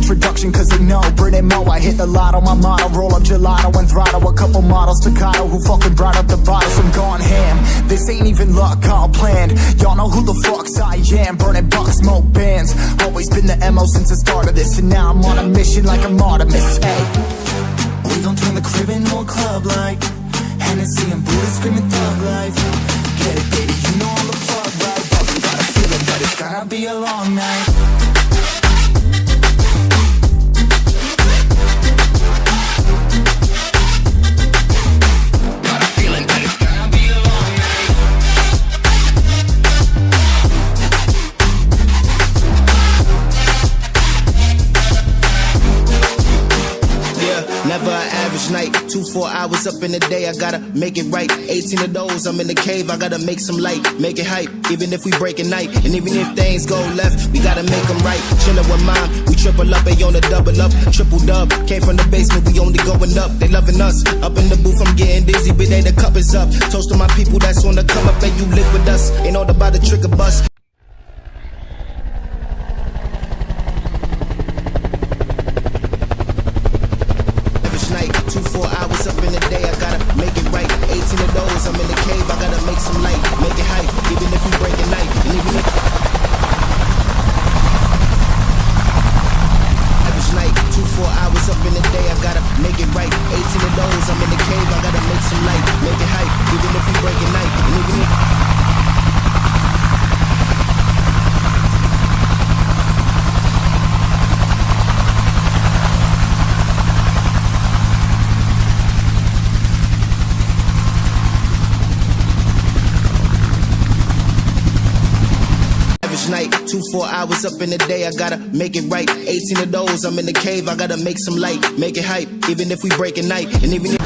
introduction cause they know Brit and Mo, I hit the lotto, my motto, roll up gelato and throttle a couple models, staccato, who fucking brought up the bottles. I'm gone ham, this ain't even luck, all planned. Y'all know who the fucks I am, burning bucks, smoke bands. Always been the MO since the start of this, and now I'm on a mission like I'm Artemis. Hey, we gon' turn the crib into a club like Hennessy and Buddha screaming thug life. Get it, baby, you know I'm the plug, right? But we got a feeling that it's gonna be a long night. Never an average night, 2-4 hours up in the day, I gotta make it right. 18 of those, I'm in the cave, I gotta make some light, make it hype, even if we break at night. And even if things go left, we gotta make them right. Chillin' with mine, we triple up, they on a double up, triple dub. Came from the basement, we only going up, they loving us. Up in the booth, I'm getting dizzy, but they the cup is up. Toast to my people that's on the come up, and you live with us. Ain't all about the trick of bus. Night, 2-4 hours up in the day, I gotta make it right. 18 of those, I'm in the cave, I gotta make some light, make it hype, even if we break at night. And even if average night, 2-4 hours up in the day, I gotta make it right. 18 of those, I'm in the cave, I gotta make some light, make it hype, even if we break at night. And even if night, 2-4 hours up in the day, I gotta make it right. 18 of those, I'm in the cave, I gotta make some light, make it hype, even if we break at night. And even if